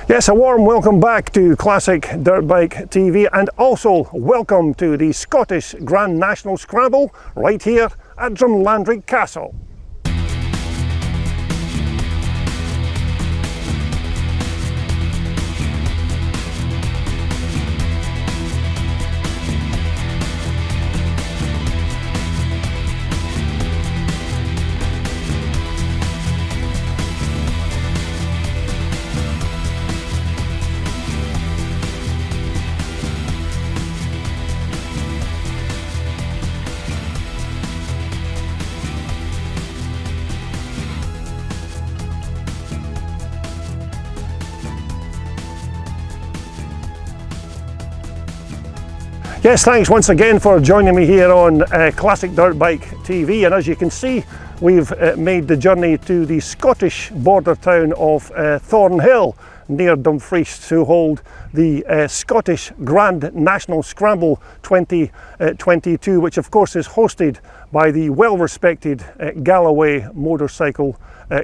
Yes, a warm welcome back to Classic Dirt Bike TV, and also welcome to the Scottish Grand National Scramble right here at Drumlanrig Castle. Yes, thanks once again for joining me here on Classic Dirt Bike TV, and as you can see, we've made the journey to the Scottish border town of Thornhill near Dumfries to hold the Scottish Grand National Scramble 2022, which of course is hosted by the well-respected Galloway Motorcycle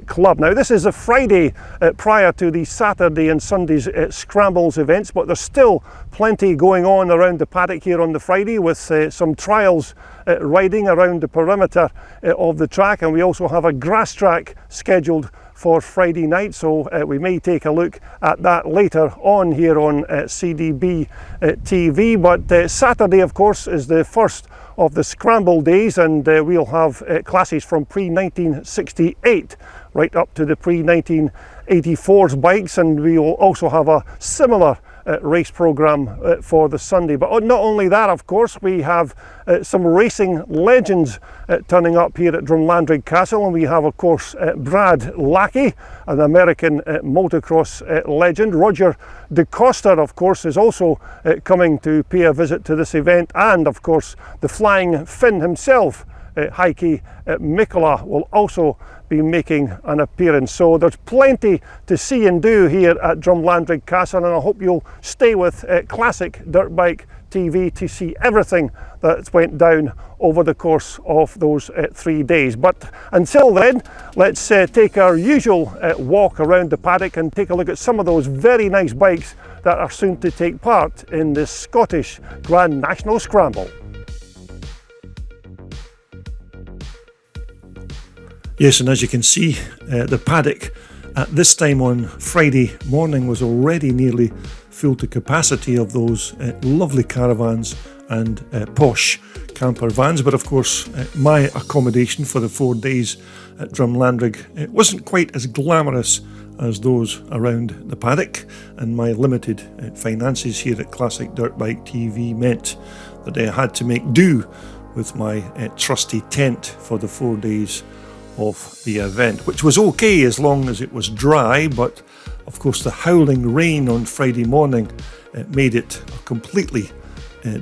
Club. Now, this is a Friday prior to the Saturday and Sunday's Scrambles events, but there's still plenty going on around the paddock here on the Friday, with some trials riding around the perimeter of the track, and we also have a grass track scheduled for Friday night, so we may take a look at that later on here on CDB TV. But Saturday, of course, is the first of the Scramble days, and we'll have classes from pre-1968 right up to the pre-1984's bikes, and we will also have a similar race program for the Sunday. But not only that, of course, we have some racing legends turning up here at Drumlanrig Castle, and we have, of course, Brad Lackey, an American motocross legend. Roger DeCosta, of course, is also coming to pay a visit to this event, and of course the Flying Finn himself, Heikki Mikkola, will also be making an appearance. So there's plenty to see and do here at Drumlanrig Castle, and I hope you'll stay with Classic Dirt Bike TV to see everything that went down over the course of those 3 days. But until then, let's take our usual walk around the paddock and take a look at some of those very nice bikes that are soon to take part in this Scottish Grand National Scramble. Yes, and as you can see, the paddock at this time on Friday morning was already nearly full to capacity of those lovely caravans and posh camper vans. But of course, my accommodation for the 4 days at Drumlanrig wasn't quite as glamorous as those around the paddock, and my limited finances here at Classic Dirt Bike TV meant that I had to make do with my trusty tent for the 4 days of the event, which was okay as long as it was dry. But of course, the howling rain on Friday morning made it a completely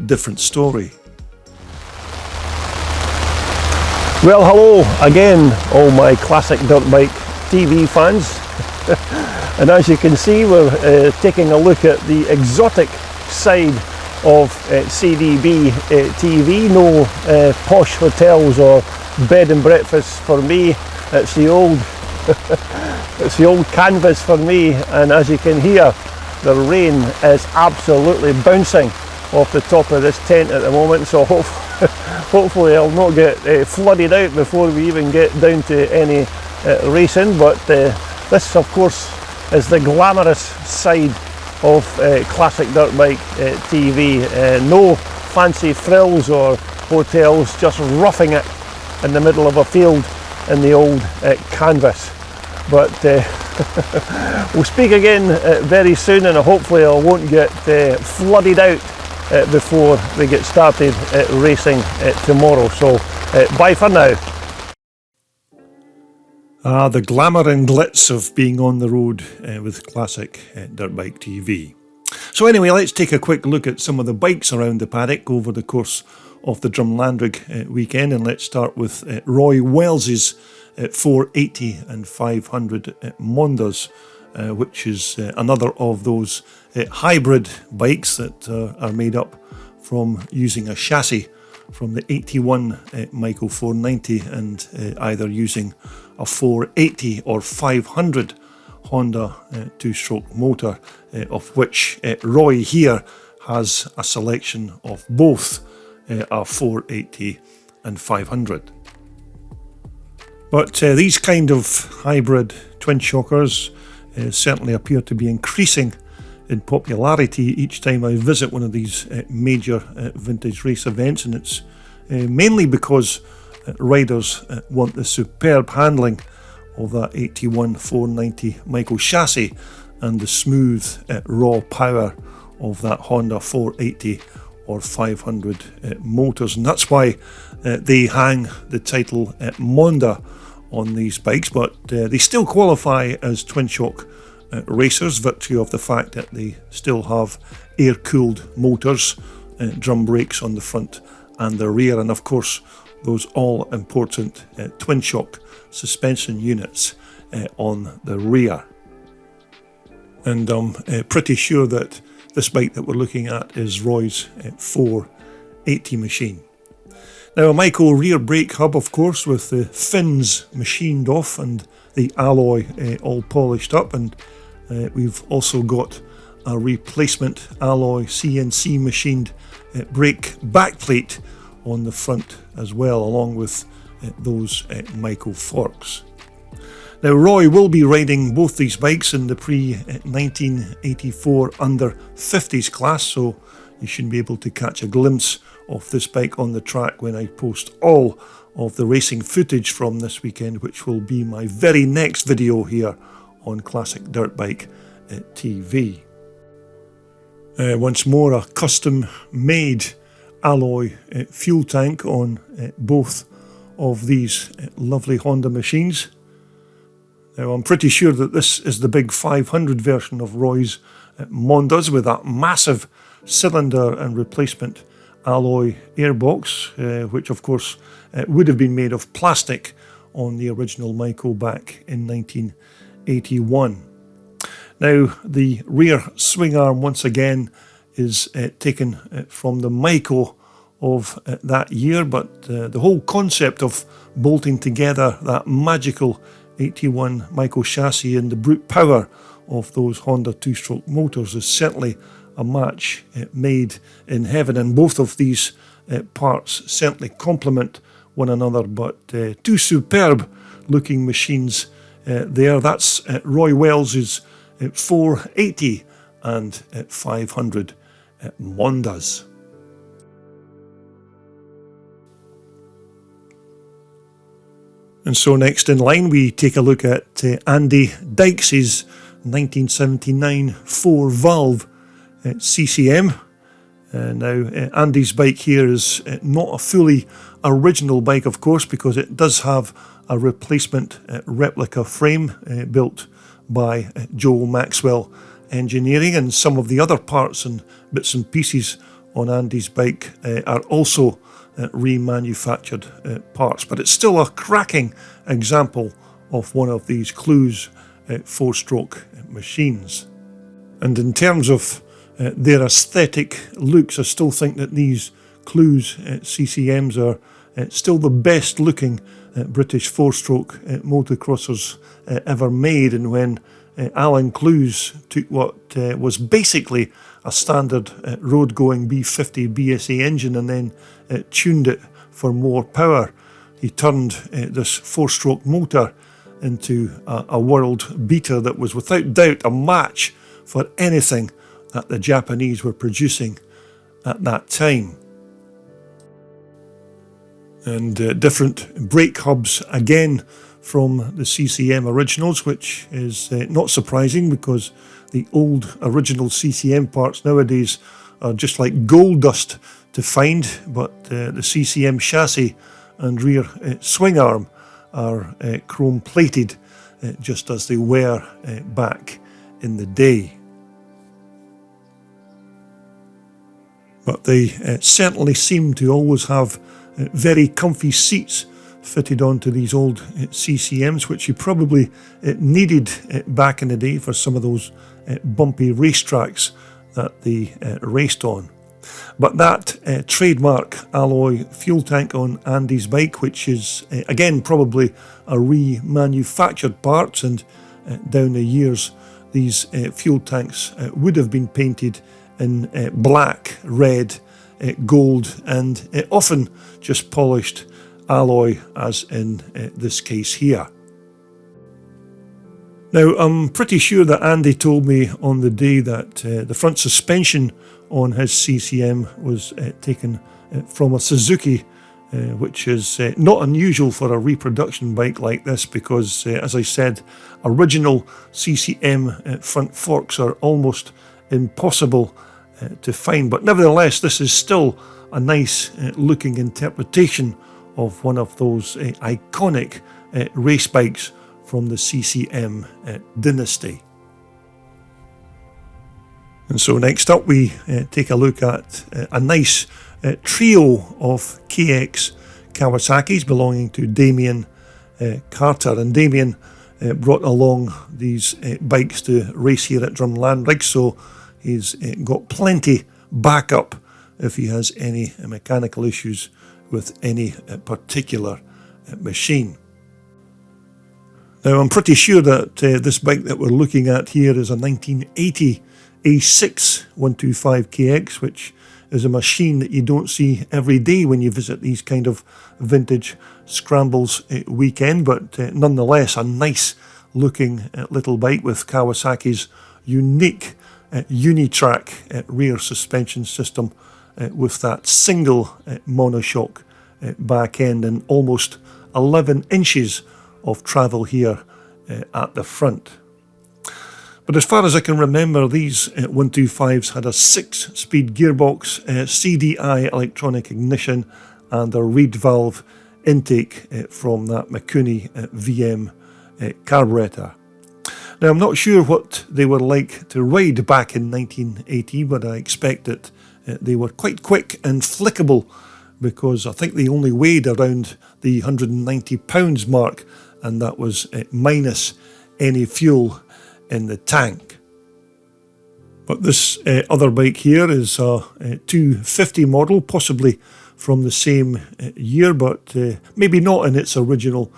different story. Well, hello again, all my Classic Dirt Bike TV fans. And as you can see, we're taking a look at the exotic side of CDB TV. No posh hotels or bed and breakfast for me. It's the old it's the old canvas for me, and as you can hear, the rain is absolutely bouncing off the top of this tent at the moment, so hopefully I'll not get flooded out before we even get down to any racing. But this, of course, is the glamorous side of Classic Dirt Bike TV. No fancy frills or hotels, just roughing it in the middle of a field in the old canvas. But we'll speak again very soon, and hopefully I won't get flooded out before we get started racing tomorrow. So bye for now. The glamour and glitz of being on the road with Classic Dirt Bike TV. So anyway, let's take a quick look at some of the bikes around the paddock over the course of the Drumlanrig weekend, and let's start with Roy Wells's 480 and 500 Mondas, which is another of those hybrid bikes that are made up from using a chassis from the 81 Maico 490 and either using a 480 or 500 Honda two-stroke motor, of which Roy here has a selection of both a 480 and 500. But these kind of hybrid twin shockers certainly appear to be increasing in popularity each time I visit one of these major vintage race events, and it's mainly because riders want the superb handling of that 81 490 Maico chassis and the smooth raw power of that Honda 480 or 500 motors, and that's why they hang the title Monda on these bikes, but they still qualify as twin shock racers, virtue of the fact that they still have air-cooled motors, drum brakes on the front and the rear, and of course those all-important twin shock suspension units on the rear. And I'm pretty sure that this bike that we're looking at is Roy's 480 machine. Now, a Maico rear brake hub, of course, with the fins machined off and the alloy all polished up, and we've also got a replacement alloy CNC machined brake backplate on the front as well, along with those Maico forks. Now, Roy will be riding both these bikes in the pre-1984 under 50s class, so you should be able to catch a glimpse of this bike on the track when I post all of the racing footage from this weekend, which will be my very next video here on Classic Dirt Bike TV. Once more, a custom made alloy fuel tank on both of these lovely Honda machines. Now, I'm pretty sure that this is the big 500 version of Roy's Mondas with that massive cylinder and replacement alloy airbox, which of course would have been made of plastic on the original Maico back in 1981. Now, the rear swing arm once again is taken from the Maico of that year, but the whole concept of bolting together that magical 81 Maico chassis and the brute power of those Honda two-stroke motors is certainly a match made in heaven, and both of these parts certainly complement one another, but two superb looking machines there. That's Roy Wells's 480 and 500 Mondas. And so next in line we take a look at Andy Dykes' 1979 4-valve CCM. Now, Andy's bike here is not a fully original bike, of course, because it does have a replacement replica frame built by Joe Maxwell Engineering, and some of the other parts and bits and pieces on Andy's bike are also remanufactured parts, but it's still a cracking example of one of these Clues 4-stroke machines. And in terms of their aesthetic looks, I still think that these Clues CCMs are still the best looking British 4-stroke motocrossers ever made. And when Alan Clues took what was basically a standard road-going B50 BSA engine and then tuned it for more power, he turned this 4-stroke motor into a world beater that was without doubt a match for anything that the Japanese were producing at that time. And different brake hubs again from the CCM originals, which is not surprising because the old original CCM parts nowadays are just like gold dust to find, but the CCM chassis and rear swing arm are chrome plated just as they were back in the day. But they certainly seem to always have very comfy seats fitted onto these old CCMs, which you probably needed back in the day for some of those bumpy racetracks that they raced on. But that trademark alloy fuel tank on Andy's bike, which is again probably a remanufactured part, and down the years, these fuel tanks would have been painted in black, red, gold, and often just polished alloy, as in this case here. Now, I'm pretty sure that Andy told me on the day that the front suspension on his CCM was taken from a Suzuki, which is not unusual for a reproduction bike like this, because, as I said, original CCM front forks are almost impossible to find. But nevertheless, this is still a nice looking interpretation of one of those iconic race bikes from the CCM dynasty. And so next up we take a look at a nice trio of KX Kawasaki's belonging to Damien Carter. And Damien brought along these bikes to race here at Drumlanrig, so he's got plenty backup if he has any mechanical issues with any particular machine. Now, I'm pretty sure that this bike that we're looking at here is a 1980 A6 125KX, which is a machine that you don't see every day when you visit these kind of vintage scrambles weekend, but nonetheless a nice looking little bike with Kawasaki's unique Unitrack rear suspension system with that single monoshock back end and almost 11 inches of travel here at the front. But as far as I can remember, these 125s had a 6-speed gearbox, CDI electronic ignition, and a reed valve intake from that McCoo VM carburetor. Now, I'm not sure what they were like to ride back in 1980, but I expect that they were quite quick and flickable, because I think they only weighed around the 190 pounds mark, and that was minus any fuel in the tank. But this other bike here is a 250 model, possibly from the same year, but maybe not in its original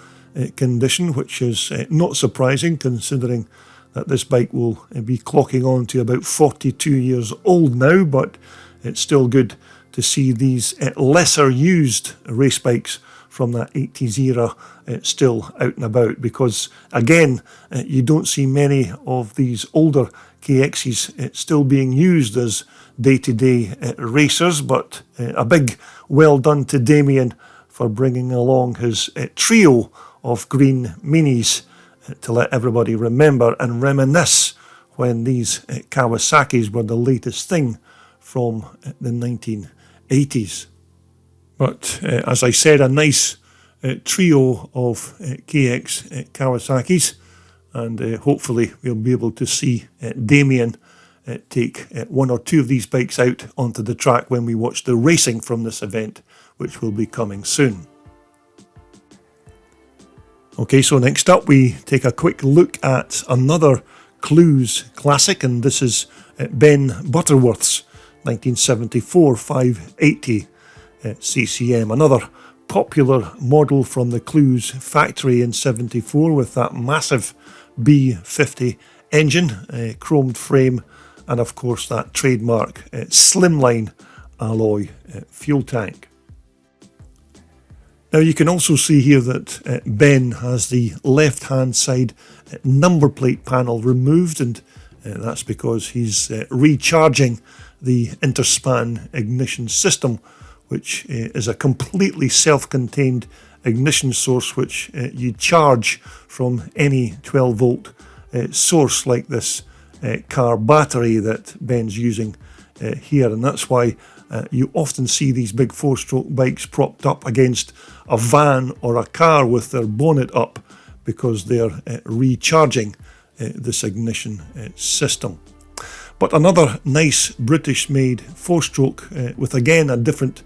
condition, which is not surprising considering that this bike will be clocking on to about 42 years old now. But it's still good to see these lesser used race bikes from that 80s era still out and about, because again you don't see many of these older KXs still being used as day-to-day racers. But a big well done to Damien for bringing along his trio of green minis to let everybody remember and reminisce when these Kawasaki's were the latest thing from the 1980s. But as I said, a nice trio of KX Kawasaki's, and hopefully we'll be able to see Damien take one or two of these bikes out onto the track when we watch the racing from this event, which will be coming soon. Okay, so next up we take a quick look at another Clues classic, and this is Ben Butterworth's 1974 580 CCM, another popular model from the Clues factory in 74 with that massive B50 engine, chromed frame, and of course that trademark slimline alloy fuel tank. Now you can also see here that Ben has the left hand side number plate panel removed, and that's because he's recharging the interspan ignition system, which is a completely self-contained ignition source which you charge from any 12 volt source like this car battery that Ben's using here. And that's why you often see these big 4-stroke bikes propped up against a van or a car with their bonnet up, because they're recharging this ignition system. But another nice British made 4-stroke with again a different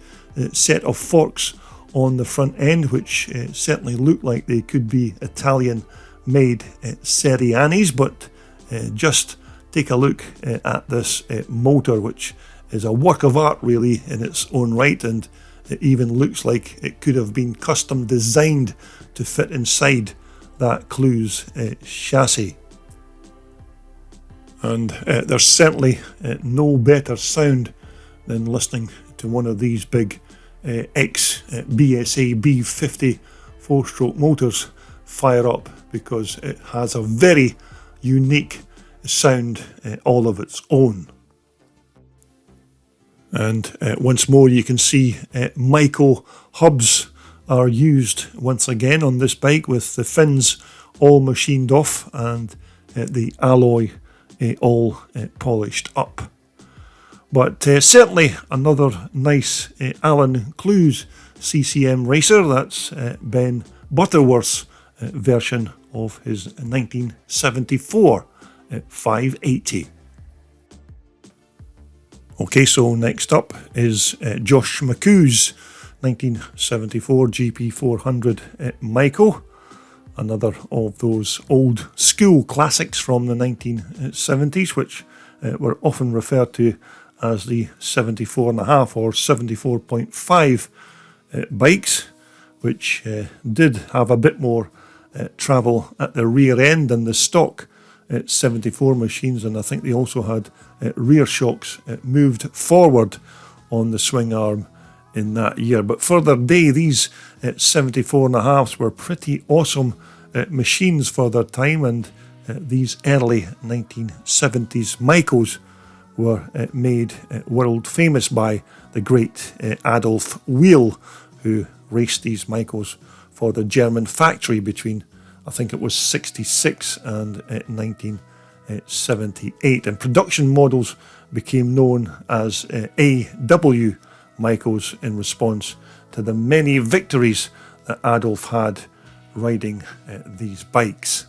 set of forks on the front end, which certainly look like they could be Italian made Serianis. But just take a look at this motor, which is a work of art really in its own right, and it even looks like it could have been custom designed to fit inside that Clues chassis. And there's certainly no better sound than listening to one of these big ex-BSA B50 four-stroke motors fire up, because it has a very unique sound all of its own. And once more you can see Maico hubs are used once again on this bike, with the fins all machined off and the alloy all polished up. But certainly another nice Alan Clues CCM racer. That's Ben Butterworth's version of his 1974 580. Okay, so next up is Josh McCoo's 1974 GP400 Maico. Another of those old school classics from the 1970s, which were often referred to as the 74.5 or 74.5 bikes, which did have a bit more travel at the rear end than the stock 74 machines, and I think they also had rear shocks moved forward on the swing arm in that year. But for their day, these 74.5s were pretty awesome machines for their time, and these early 1970s Maicos were made world famous by the great Adolf Wheel, who raced these Maicos for the German factory between, I think it was 66 and 1978. And production models became known as AW Maicos in response to the many victories that Adolf had riding these bikes.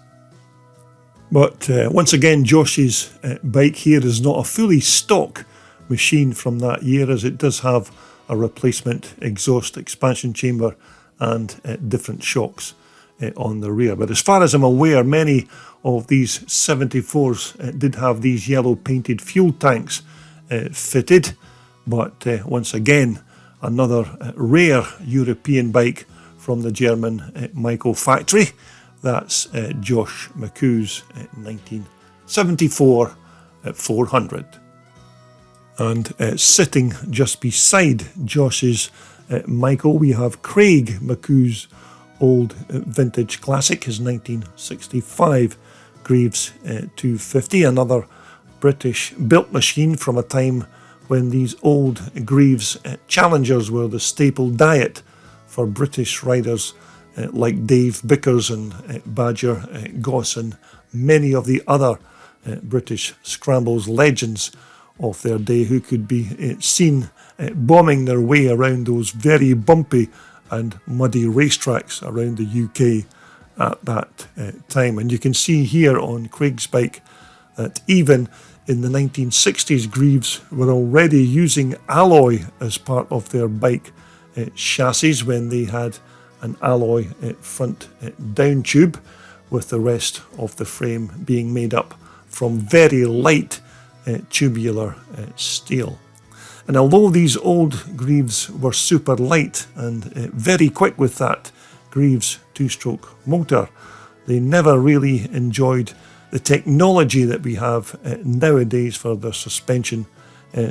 But once again, Josh's bike here is not a fully stock machine from that year, as it does have a replacement exhaust expansion chamber and different shocks on the rear. But as far as I'm aware, many of these 74s did have these yellow painted fuel tanks fitted. But once again, another rare European bike from the German Maico factory. That's Josh McCoo's 1974 400. And sitting just beside Josh's Maico, we have Craig McCoo's old vintage classic, his 1965 Greaves 250, another British built machine from a time when these old Greaves Challengers were the staple diet for British riders like Dave Bickers and Badger Goss and many of the other British Scrambles legends of their day, who could be seen bombing their way around those very bumpy and muddy racetracks around the UK at that time. And you can see here on Craig's bike that even in the 1960s, Greaves were already using alloy as part of their bike chassis, when they had an alloy front down tube, with the rest of the frame being made up from very light tubular steel. And although these old Greaves were super light and very quick with that Greaves two-stroke motor, they never really enjoyed the technology that we have nowadays for the suspension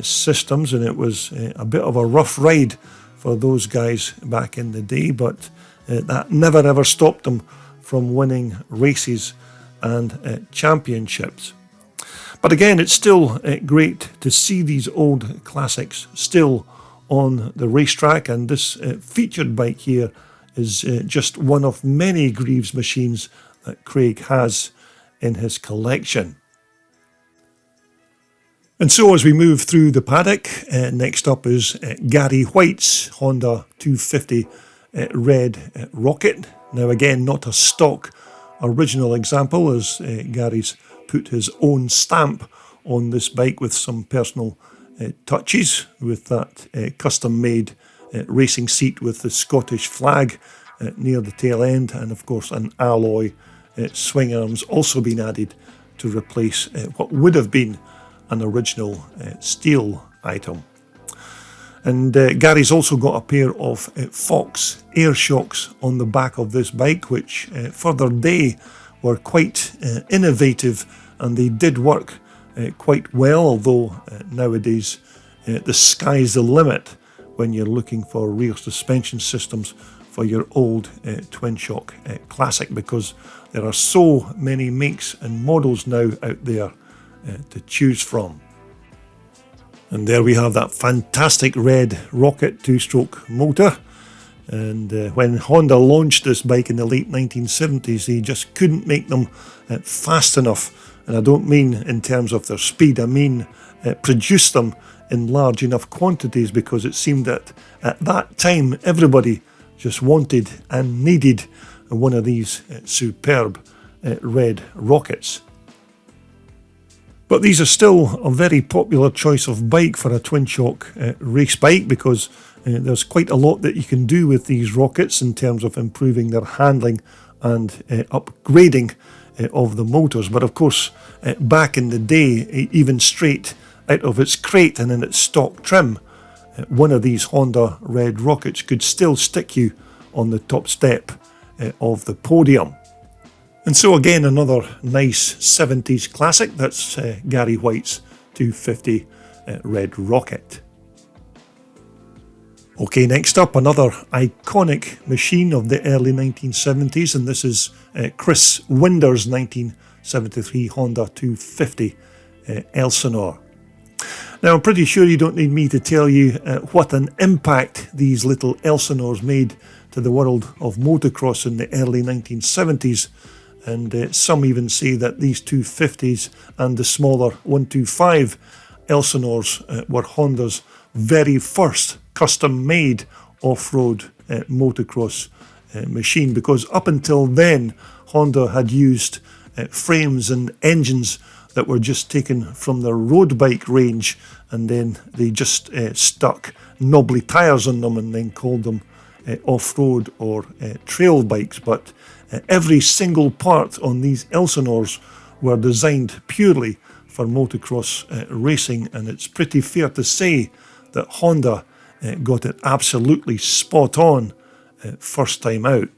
systems, and it was a bit of a rough ride for those guys back in the day, but that never ever stopped them from winning races and championships. But again, it's still great to see these old classics still on the racetrack, and this featured bike here is just one of many Greaves machines that Craig has in his collection. And so as we move through the paddock, next up is Gary White's Honda 250 Red Rocket. Now again, not a stock original example, as Gary's put his own stamp on this bike with some personal touches, with that custom-made racing seat with the Scottish flag near the tail end, and of course an alloy swing arms also been added to replace what would have been an original steel item. And Gary's also got a pair of Fox air shocks on the back of this bike, which for their day were quite innovative, and they did work quite well, although nowadays the sky's the limit when you're looking for rear suspension systems for your old twin shock classic, because there are so many makes and models now out there to choose from. And there we have that fantastic red rocket two-stroke motor. And when Honda launched this bike in the late 1970s, they just couldn't make them fast enough. And I don't mean in terms of their speed, I mean produce them in large enough quantities, because it seemed that at that time everybody just wanted and needed one of these superb red rockets. But these are still a very popular choice of bike for a twin shock race bike, because there's quite a lot that you can do with these rockets in terms of improving their handling and upgrading of the motors. But of course, back in the day, even straight out of its crate and in its stock trim, one of these Honda red rockets could still stick you on the top step of the podium. And so again, another nice 70s classic. That's Gary White's 250 red rocket. Okay, next up, another iconic machine of the early 1970s, and this is Chris Winder's 1973 Honda 250 Elsinore. Now, I'm pretty sure you don't need me to tell you what an impact these little Elsinores made to the world of motocross in the early 1970s, and some even say that these 250s and the smaller 125 Elsinores were Honda's very first custom-made off-road motocross machine, because up until then Honda had used frames and engines that were just taken from their road bike range, and then they just stuck knobbly tyres on them and then called them off-road or trail bikes. But every single part on these Elsinores were designed purely for motocross racing, and it's pretty fair to say that Honda got it absolutely spot on first time out.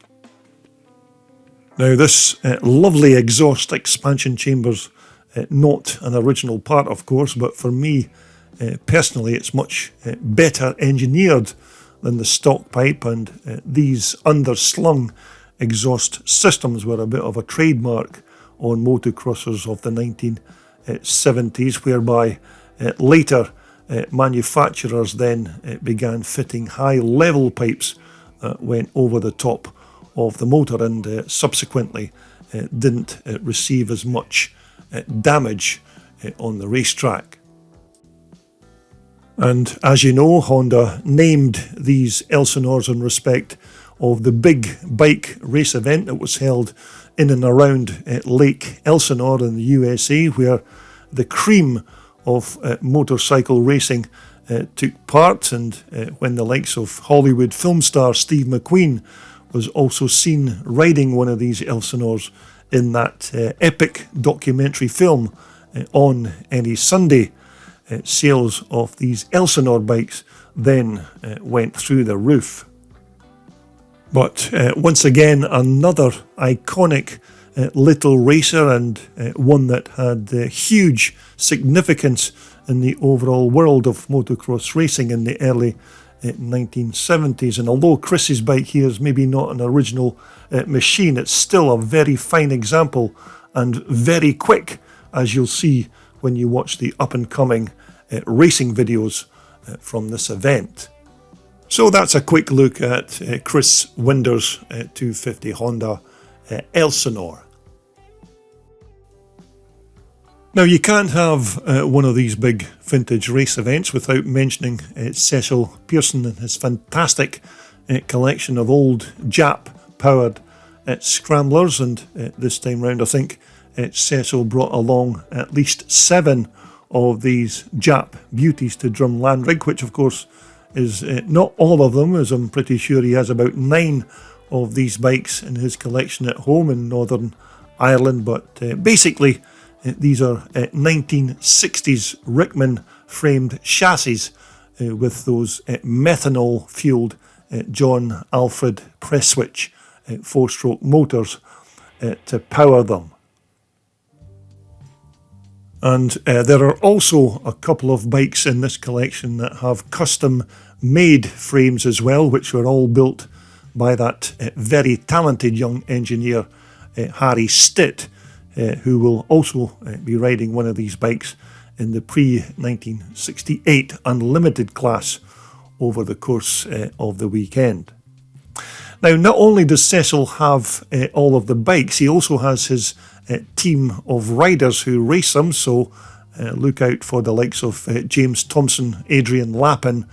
Now, this lovely exhaust expansion chambers, not an original part of course, but for me personally it's much better engineered than the stock pipe, and these underslung exhaust systems were a bit of a trademark on motocrossers of the 1970s, whereby later manufacturers then began fitting high level pipes that went over the top of the motor, and subsequently didn't receive as much damage on the racetrack. And as you know, Honda named these Elsinores in respect of the big bike race event that was held in and around Lake Elsinore in the USA, where the cream of motorcycle racing took part, and when the likes of Hollywood film star Steve McQueen was also seen riding one of these Elsinores in that epic documentary film On Any Sunday. Sales of these Elsinore bikes then went through the roof. But once again, another iconic little racer, and one that had huge significance in the overall world of motocross racing in the early 1970s. And although Chris's bike here is maybe not an original machine, it's still a very fine example and very quick, as you'll see when you watch the up-and-coming racing videos from this event. So that's a quick look at Chris Winder's 250 Honda Elsinore. Now, you can't have one of these big vintage race events without mentioning Cecil Pearson and his fantastic collection of old Jap-powered scramblers, and this time round I think Cecil brought along at least 7 of these Jap beauties to Drumlanrig, which of course is not all of them, as I'm pretty sure he has about 9 of these bikes in his collection at home in Northern Ireland. But basically these are 1960s Rickman framed chassis with those methanol fueled John Alfred press switch 4-stroke motors to power them. And there are also a couple of bikes in this collection that have custom made frames as well, which were all built by that very talented young engineer Harry Stitt, who will also be riding one of these bikes in the pre-1968 Unlimited class over the course of the weekend. Now, not only does Cecil have all of the bikes, he also has his team of riders who race them, so look out for the likes of James Thompson, Adrian Lappin,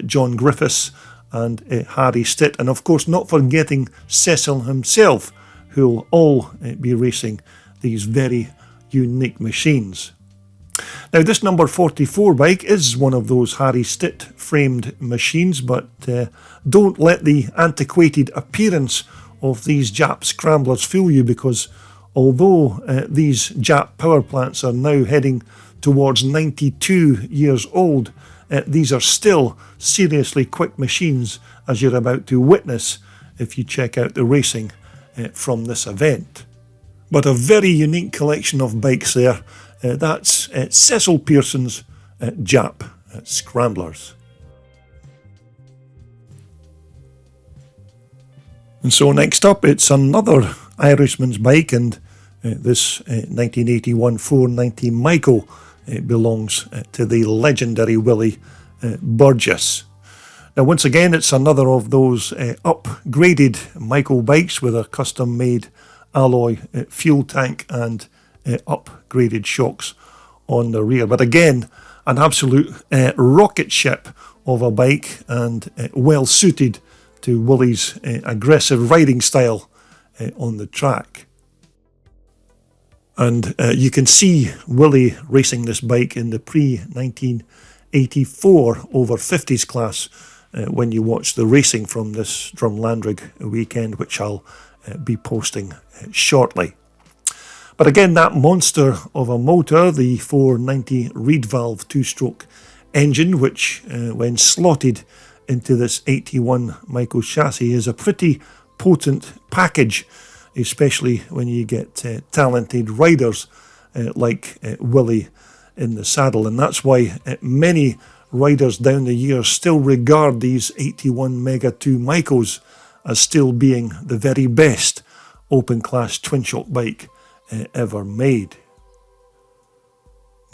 John Griffiths and Harry Stitt, and of course not forgetting Cecil himself, who will all be racing these very unique machines. Now, this number 44 bike is one of those Harry Stitt framed machines, but don't let the antiquated appearance of these Jap scramblers fool you, because although these Jap power plants are now heading towards 92 years old, these are still seriously quick machines, as you're about to witness if you check out the racing from this event. But a very unique collection of bikes there. That's Cecil Pearson's Jap Scramblers. And so next up, it's another Irishman's bike, and this 1981 490 Maico belongs to the legendary Willy Burgess. Now, once again, it's another of those upgraded Maico bikes with a custom-made alloy fuel tank and upgraded shocks on the rear. But again, an absolute rocket ship of a bike, and well suited to Willy's aggressive riding style on the track. And you can see Willy racing this bike in the pre-1984 over 50s class when you watch the racing from this Drumlanrig weekend, which I'll be posting shortly. But again, that monster of a motor, the 490 reed valve two-stroke engine, which when slotted into this 81 Maico chassis is a pretty potent package, especially when you get talented riders like Willy in the saddle. And that's why many riders down the years still regard these 81 Mega 2 Maicos as still being the very best open class twin shock bike ever made.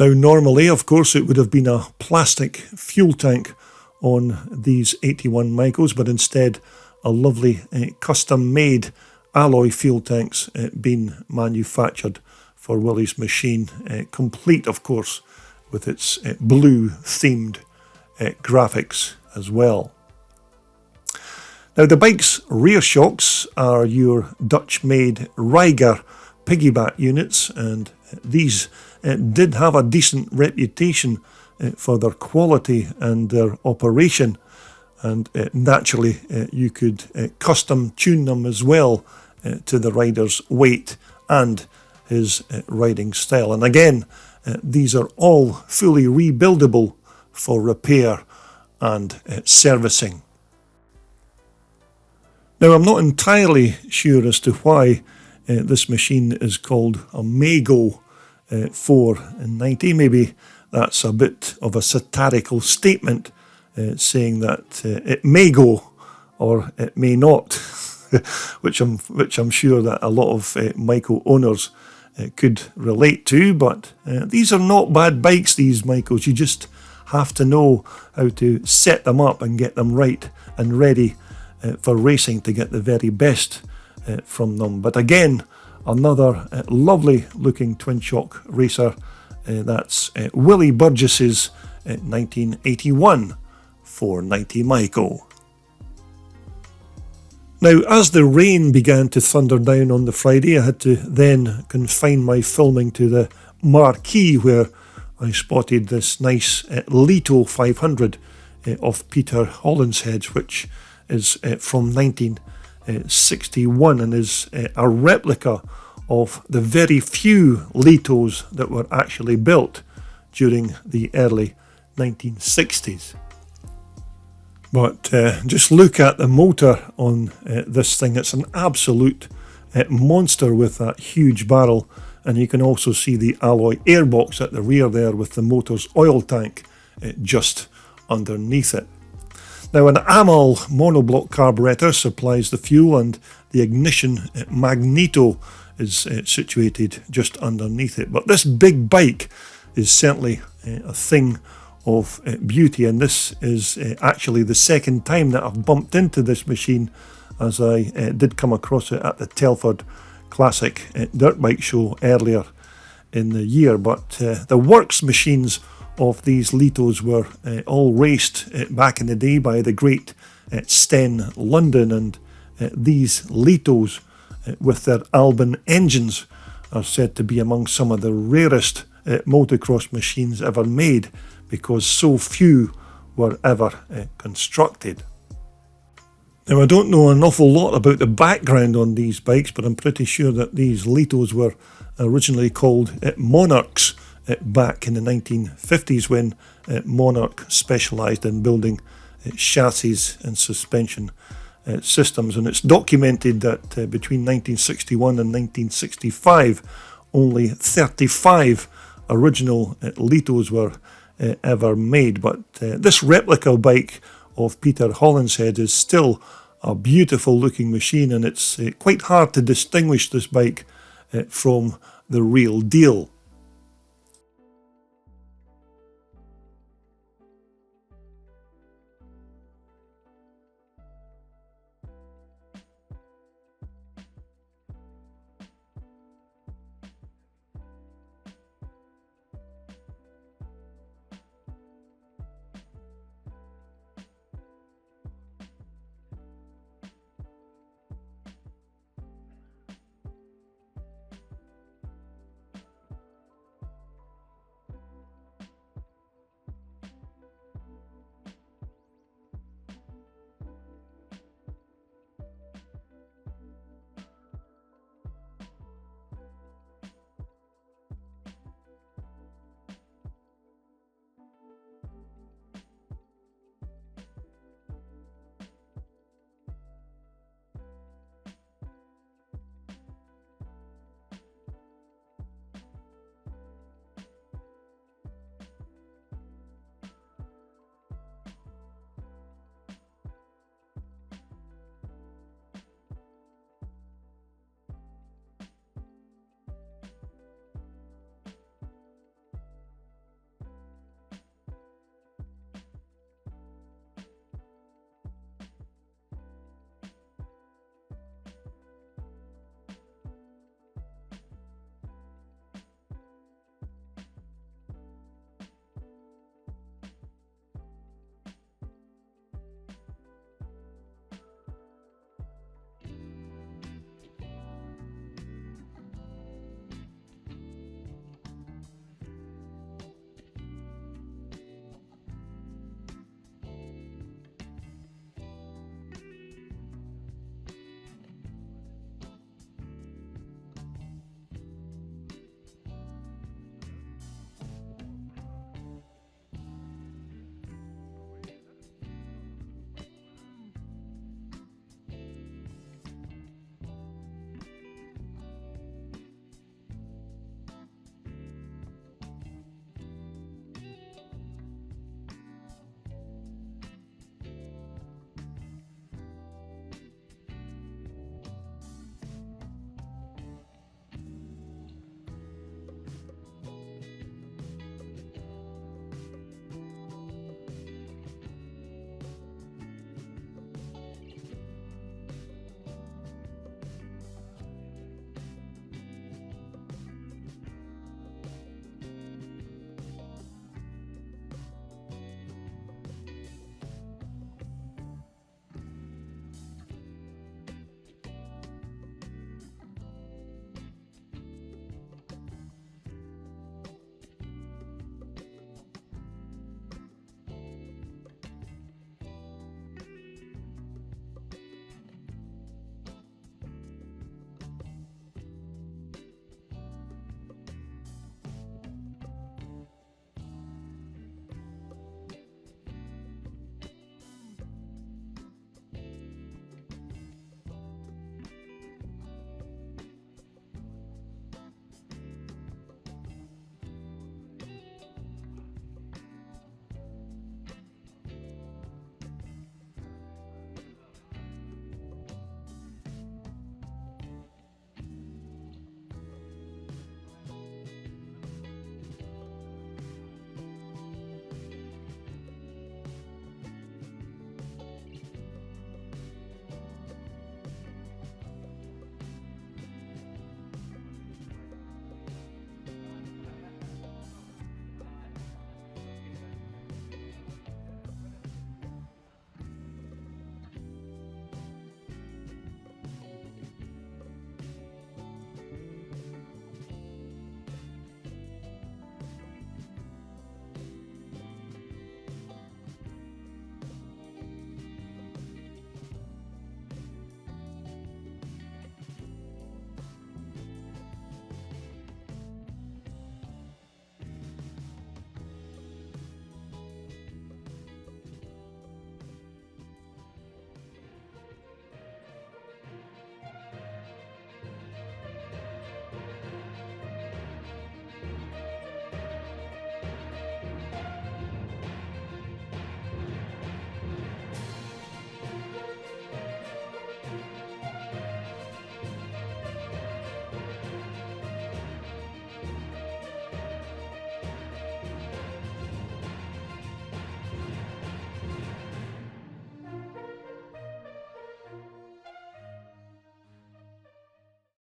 Now, normally, of course, it would have been a plastic fuel tank on these 81 Maicos, but instead a lovely custom-made alloy fuel tanks being manufactured for Willy's machine, complete, of course, with its blue-themed graphics as well. Now, the bike's rear shocks are your Dutch-made Reiger piggyback units, and these did have a decent reputation for their quality and their operation, and naturally you could custom tune them as well to the rider's weight and his riding style. And again, these are all fully rebuildable for repair and servicing. Now, I'm not entirely sure as to why this machine is called a Maico 490. Maybe that's a bit of a satirical statement, saying that it may go or it may not, which I'm sure that a lot of Maico owners could relate to. But these are not bad bikes, these Maicos. You just have to know how to set them up and get them right and ready for racing to get the very best from them. But again, another lovely looking twin shock racer. That's Willy Burgess's 1981 490 Maico. Now, as the rain began to thunder down on the Friday, I had to then confine my filming to the marquee, where I spotted this nice Lito 500 of Peter Hollinshead's, which is from 1961 and is a replica of the very few Litos that were actually built during the early 1960s. But just look at the motor on this thing. It's an absolute monster with that huge barrel and you can also see the alloy airbox at the rear there with the motor's oil tank just underneath it. Now, an AMAL monoblock carburetor supplies the fuel, and the ignition magneto is situated just underneath it. But this big bike is certainly a thing of beauty, and this is actually the second time that I've bumped into this machine, as I did come across it at the Telford Classic Dirt Bike Show earlier in the year. But the works machines of these Litos were all raced back in the day by the great Sten London, and these Litos with their Albin engines are said to be among some of the rarest motocross machines ever made, because so few were ever constructed. Now, I don't know an awful lot about the background on these bikes, but I'm pretty sure that these Litos were originally called Monarchs back in the 1950s, when Monarch specialised in building chassis and suspension systems. And it's documented that between 1961 and 1965, only 35 original Litos were ever made. But this replica bike of Peter Hollinshead is still a beautiful looking machine, and it's quite hard to distinguish this bike from the real deal.